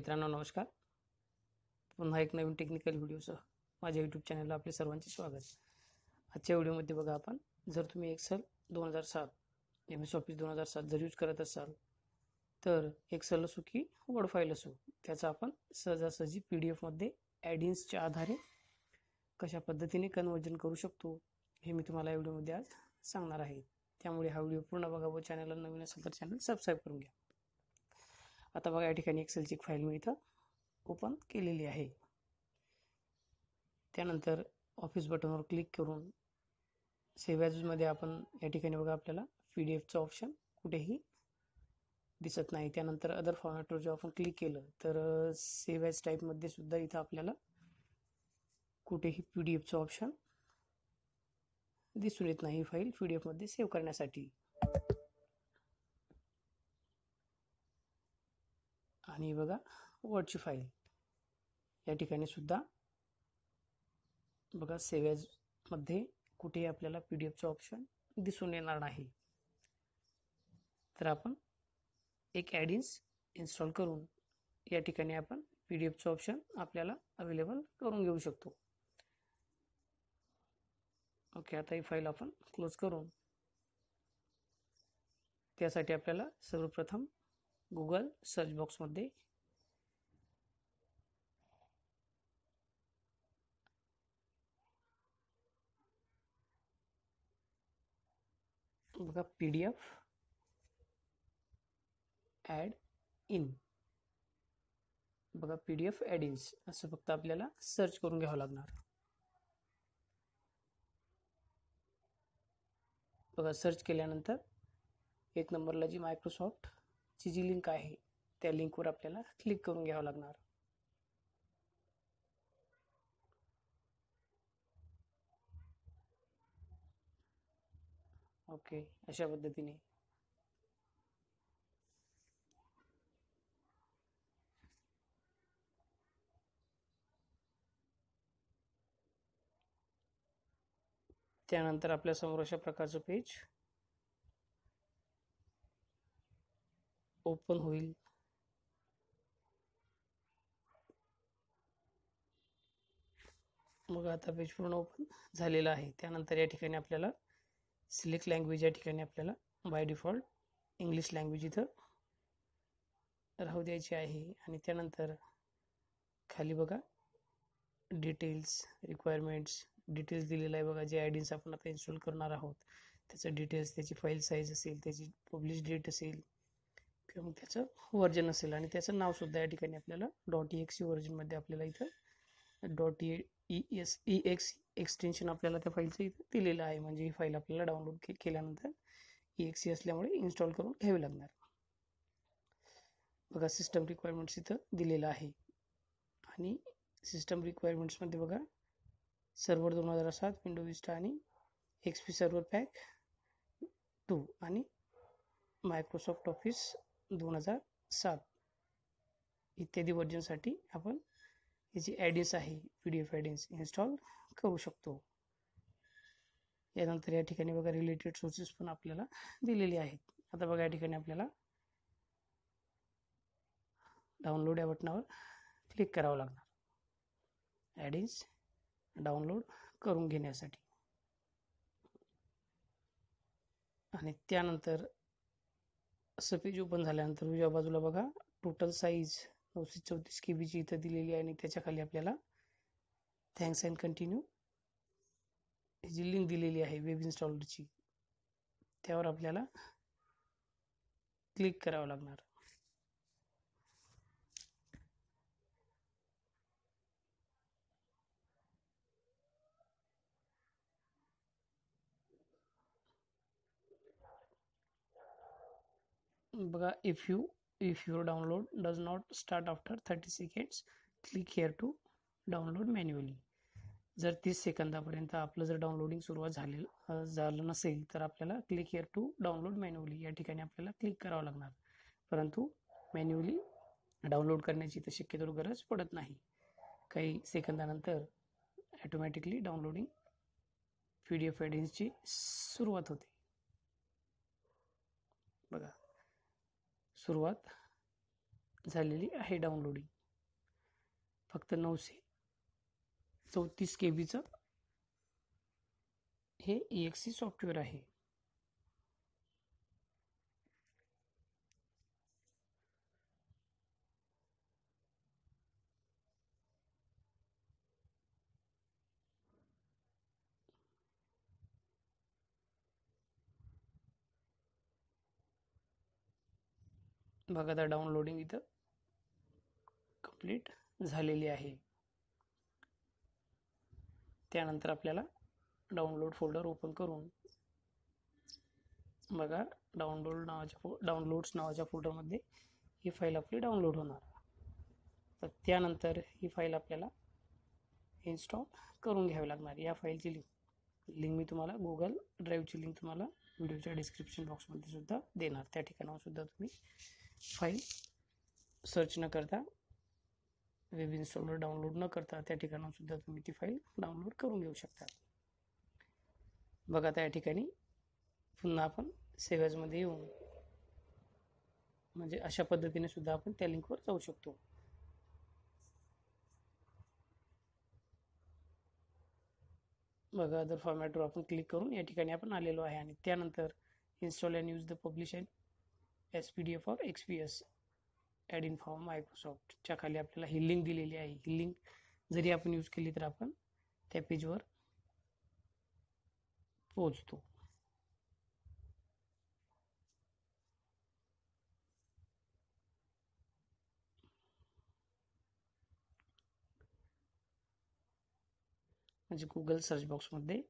मित्रांनो नमस्कार. पुन्हा एक नवीन टेक्निकल व्हिडिओसह माझ्या यूट्यूब चॅनलला आपले सर्वांचे स्वागत. आजच्या व्हिडिओमध्ये बघा आपण जर तुम्ही एक्सेल 2007 MS ऑफिस 2007 जर यूज करत असाल तर एक्सेल असो की वर्ड फाईल असो त्याचा आपण सहजासहजी PDF मध्ये ॲडिन्सच्या आधारे कशा पद्धतीने कन्वर्जन करू शकतो हे मी तुम्हाला या व्हिडिओमध्ये आज सांगणार आहे. त्यामुळे हा व्हिडिओ पूर्ण बघा व चॅनलला नवीन असेल तर चॅनल सबस्क्राईब करून घ्या. आता बघा या ठिकाणी एक्सेलची फाईल मी इथं ओपन केलेली आहे. त्यानंतर ऑफिस बटनवर क्लिक करून सेव्ह ॲज मध्ये आपण या ठिकाणी बघा आपल्याला PDFचं ऑप्शन कुठेही दिसत नाही. त्यानंतर अदर फॉर्मॅटवर जेव्हा आपण क्लिक केलं तर सेव्ह ॲज टाईपमध्ये सुद्धा इथं आपल्याला कुठेही PDFचं ऑप्शन दिसून येत नाही फाईल PDF मध्ये सेव्ह करण्यासाठी. आणि बघा वर्डची फाईल या ठिकाणी सुद्धा बघा सेव्ह ॲज मध्ये कुठेही आपल्याला PDFचं ऑप्शन दिसून येणार नाही. तर आपण एक ॲडिन्स इन्स्टॉल करून या ठिकाणी आपण PDFचं ऑप्शन आपल्याला अवेलेबल करून घेऊ शकतो. ओके, आता ही फाईल आपण क्लोज करून त्यासाठी आपल्याला सर्वप्रथम गुगल सर्च बॉक्समध्ये बघा PDF ॲड इन बघा PDF ॲडिन्स असं फक्त आपल्याला सर्च करून घ्यावं लागणार. बघा सर्च केल्यानंतर एक नंबरला जी मायक्रोसॉफ्टची जी लिंक आहे त्या लिंकवर आपल्याला क्लिक करून घ्यावं लागणार. ओके, अशा पद्धतीने त्यानंतर आपल्या समोर अशा प्रकारचं पेज ओपन होईल. मग आता पेज पूर्ण ओपन झालेलं आहे. त्यानंतर या ठिकाणी आपल्याला सिलेक्ट लँग्वेज या ठिकाणी आपल्याला बाय डिफॉल्ट इंग्लिश लँग्वेज इथं राहू द्यायची आहे. आणि त्यानंतर खाली बघा डिटेल्स रिक्वायरमेंट्स डिटेल्स दिलेलं आहे. बघा जे ॲडिन्स आपण आता इन्स्टॉल करणार आहोत त्याचं डिटेल्स, त्याची फाईल साईज असेल, त्याची पब्लिश डेट असेल किंवा मग त्याचं व्हर्जन असेल आणि त्याचं नावसुद्धा या ठिकाणी आपल्याला .exe व्हर्जनमध्ये आपल्याला इथं .ex एक्सटेन्शन आपल्याला त्या फाईलचं इथं दिलेलं आहे. म्हणजे ही फाईल आपल्याला डाउनलोड केल्यानंतर exe असल्यामुळे इन्स्टॉल करून घ्यावी लागणार. बघा सिस्टम रिक्वायरमेंट्स इथं दिलेलं आहे. आणि सिस्टम रिक्वायरमेंट्समध्ये बघा सर्व्हर 2007 विंडो विस्टा आणि XP सर्व्हर पॅक 2 आणि मायक्रोसॉफ्ट ऑफिस 2007 इत्यादी व्हर्जनसाठी आपण ही जी ॲडिन्स आहे PDF ॲडिन्स इन्स्टॉल करू शकतो. यानंतर या ठिकाणी बघा रिलेटेड सोर्सेस पण आपल्याला दिलेले आहेत. आता बघा या ठिकाणी आपल्याला डाउनलोड या बटनावर क्लिक करावं लागणार ॲडिन्स डाउनलोड करून घेण्यासाठी. आणि त्यानंतर असं पेज ओपन झाल्यानंतर उजव्या बाजूला बघा टोटल साईज 934 KB ची इथं दिलेली आहे. आणि त्याच्या खाली आपल्याला थँक्स अँड कंटिन्यू ही जी लिंक दिलेली आहे वेब इन्स्टॉलरची त्यावर आपल्याला क्लिक करावं लागणार. बघा if your download does not start after 30 seconds click here to download manually. जर 30 सेकंदापर्यंत आपलं जर डाउनलोडिंग सुरुवात झालं नसेल तर आपल्याला click here to download manually या ठिकाणी आपल्याला क्लिक करावं लागणार. परंतु मॅन्युअली डाउनलोड करण्याची तर शक्यतो गरज पडत नाही. काही सेकंदानंतर ॲटोमॅटिकली डाउनलोडिंग PDF ॲडिन्सची सुरुवात होते. बघा सुरुवात झालेली आहे डाउनलोडिंग. फक्त 934 KB हे EXE सॉफ्टवेअर आहे. बघा आता डाउनलोडिंग इथं कंप्लीट झालेली आहे. त्यानंतर आपल्याला डाउनलोड फोल्डर ओपन करून बघा डाउनलोड्स नावाच्या फोल्डरमध्ये ही फाईल आपली डाउनलोड होणार. तर त्यानंतर ही फाईल आपल्याला इन्स्टॉल करून घ्यावी लागणार. या फाईलची लिंक मी तुम्हाला गुगल ड्राईव्हची लिंक तुम्हाला व्हिडिओच्या डिस्क्रिप्शन बॉक्समध्ये सुद्धा देणार. त्या ठिकाणावर सुद्धा तुम्ही फाईल सर्च न करता, वेब इन्स्टॉलर डाउनलोड न करता त्या ठिकाणावर सुद्धा तुम्ही ती फाईल डाउनलोड करून घेऊ शकता. बघा त्या ठिकाणी पुन्हा आपण सेव्ह ॲजमध्ये येऊन म्हणजे अशा पद्धतीने सुद्धा आपण त्या लिंकवर जाऊ शकतो. बघा अदर फॉर्मॅटवर आपण क्लिक करून या ठिकाणी आपण आलेलो आहे. आणि त्यानंतर install and use the publish and PDF और XPS ॲडिन फॉर्म मायक्रोसॉफ्टच्या खाली आपल्याला ही लिंक दिलेली आहे. ही लिंक जरी आपण यूज केली तर आपण त्या पेजवर पोहोचतो. म्हणजे गुगल सर्च बॉक्समध्ये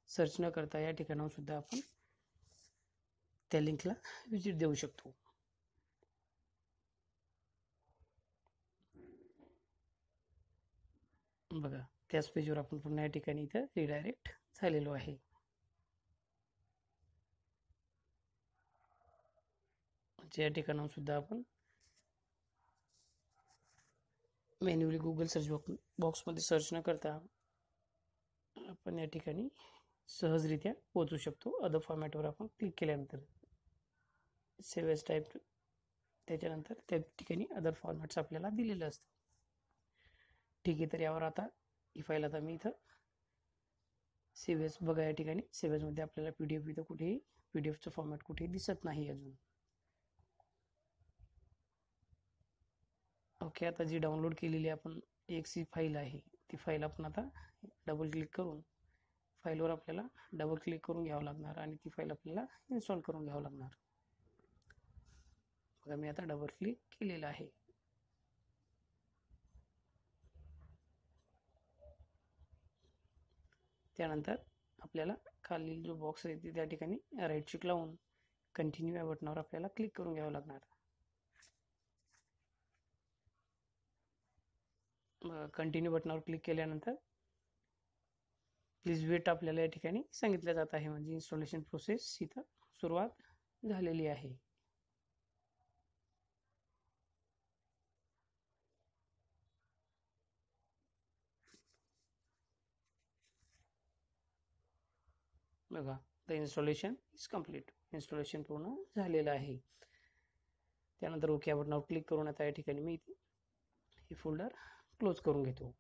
सर्च न करता या ठिकाणावर सुद्धा आपण त्या लिंकला व्हिजिट देऊ शकतो. बघा त्याच पेजवर आपण पुन्हा या ठिकाणी इथं रिडायरेक्ट झालेलो आहे. या ठिकाणावर सुद्धा आपण मॅन्युअली गुगल सर्च बॉक्समध्ये सर्च न करता आपण या ठिकाणी सहजरित्या पोहोचू शकतो. अदर फॉर्मॅटवर आपण क्लिक केल्यानंतर सेव्ह एज टाईप, त्याच्यानंतर त्या ठिकाणी अदर फॉर्मॅट्स आपल्याला दिलेलं असतं. ठीक आहे, तर यावर आता ही फाईल आता मी इथं सेव्ह एज, बघा या ठिकाणी सेव्ह एजमध्ये आपल्याला PDF इथं कुठेही PDFचं फॉर्मॅट कुठेही दिसत नाही अजून. ओके, आता जी डाउनलोड केलेली आपण EXE फाईल आहे ती फाईल आपण आता डबल क्लिक करून फाईलवर आपल्याला डबल क्लिक करून घ्यावं लागणार आणि ती फाईल आपल्याला इन्स्टॉल करून घ्यावं लागणार. बघा मी आता डबल क्लिक केलेलं आहे. त्यानंतर आपल्याला खाली जो बॉक्स आहे त्या ठिकाणी राईट क्लिक लावून कंटिन्यू या बटनावर आपल्याला क्लिक करून घ्यावं लागणार. कंटिन्यू बटनावर क्लिक केल्यानंतर प्लीज वेट आपल्याला या ठिकाणी सांगितलं जात आहे. म्हणजे इन्स्टॉलेशन प्रोसेस इथं सुरुवात झालेली आहे. बघा the installation is complete, installation पूर्ण झालेलं आहे. त्यानंतर ओके या बटनावर क्लिक करून आता या ठिकाणी मी हे फोल्डर क्लोज करून घेतो.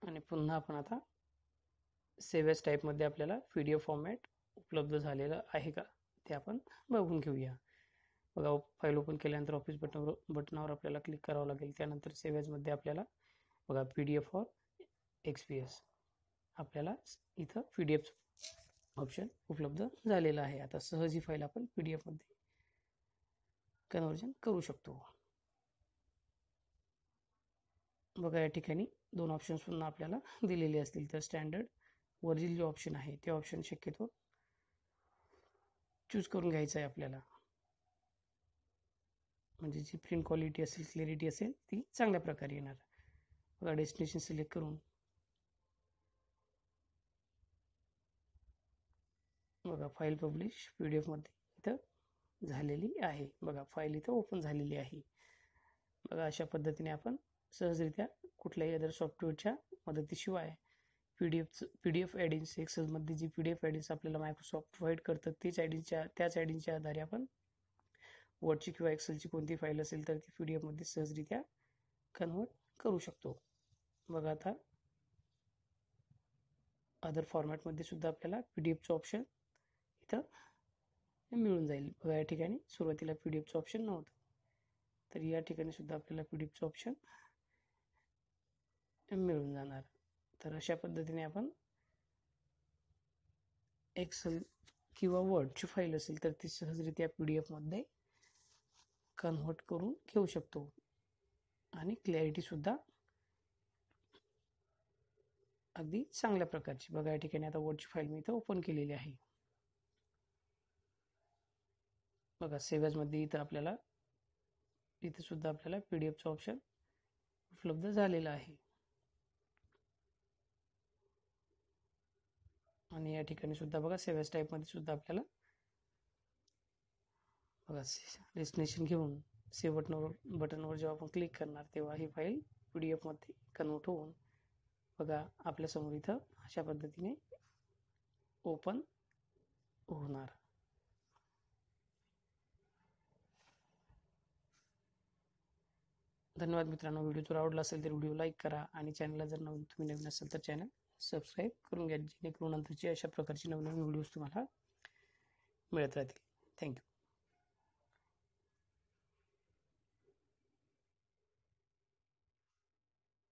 आणि पुन्हा आपण आता सेव्ह एज टाईपमध्ये आपल्याला PDF फॉर्मॅट उपलब्ध झालेलं आहे का ते आपण बघून घेऊया. बघा फाईल ओपन केल्यानंतर ऑफिस बटनावर आपल्याला क्लिक करावं लागेल. त्यानंतर सेव्ह एजमध्ये आपल्याला बघा PDF और XPS आपल्याला इथं PDF ऑप्शन उपलब्ध झालेला आहे. आता सहज ही फाईल आपण PDF मध्ये कन्वर्जन करू शकतो. बघा या ठिकाणी दोन ऑप्शन्स पुन्हा आपल्याला दिलेले असतील. तर स्टँडर्ड वरील जो ऑप्शन आहे ते ऑप्शन शक्यतो चूज करून घ्यायचं आहे आपल्याला. म्हणजे जी प्रिंट क्वालिटी असेल, क्लॅरिटी असेल ती चांगल्या प्रकारे येणार. बघा डेस्टिनेशन सिलेक्ट करून बघा फाईल पब्लिश PDF मध्ये इथं झालेली आहे. बघा फाईल इथं ओपन झालेली आहे. बघा अशा पद्धतीने आपण सहजरित्या कुठल्याही अदर सॉफ्टवेअरच्या मदतीशिवाय PDF ॲडिन्स, एक्सेलमध्ये जी PDF ॲडिन्स आपल्याला मायक्रोसॉफ्ट प्रोव्हाइड करतात त्याच ॲडिन्सच्या आधारे आपण वर्डची किंवा एक्सेलची कोणती फाईल असेल तर ती PDF मध्ये सहजरित्या कन्वर्ट करू शकतो. बघा आता अदर फॉर्मॅटमध्ये सुद्धा आपल्याला PDFचं ऑप्शन इथं मिळून जाईल. बघा या ठिकाणी सुरुवातीला PDFचं ऑप्शन नव्हतं, तर या ठिकाणी सुद्धा आपल्याला PDFचं ऑप्शन मिळून जाणार. तर अशा पद्धतीने आपण एक्सेल किंवा वर्डची फाईल असेल तर ती सहजरित्या PDF मध्ये कन्वर्ट करून घेऊ शकतो आणि क्लॅरिटी सुद्धा अगदी चांगल्या प्रकारची. बघा या ठिकाणी आता वर्डची फाईल मी इथं ओपन केलेली आहे. बघा सेव्ह ॲज मध्ये इथं सुद्धा आपल्याला PDFचं ऑप्शन उपलब्ध झालेलं आहे. आणि या ठिकाणी सुद्धा बघा सेव्ह ॲज टाईपमध्ये सुद्धा आपल्याला बघा डेस्टिनेशन घेऊन सेव्ह बटनवर जेव्हा आपण क्लिक करणार तेव्हा ही फाईल PDF मध्ये कन्वर्ट होऊन बघा आपल्यासमोर इथं अशा पद्धतीने ओपन होणार. धन्यवाद मित्रांनो. व्हिडिओ जर आवडला असेल तर व्हिडिओ लाईक करा आणि चॅनलला जर तुम्ही नवीन असाल तर चॅनल सबस्क्राईब करून घ्या, जेणेकरून नंतरची अशा प्रकारची नवीन व्हिडिओज तुम्हाला मिळत राहतील. थँक्यू.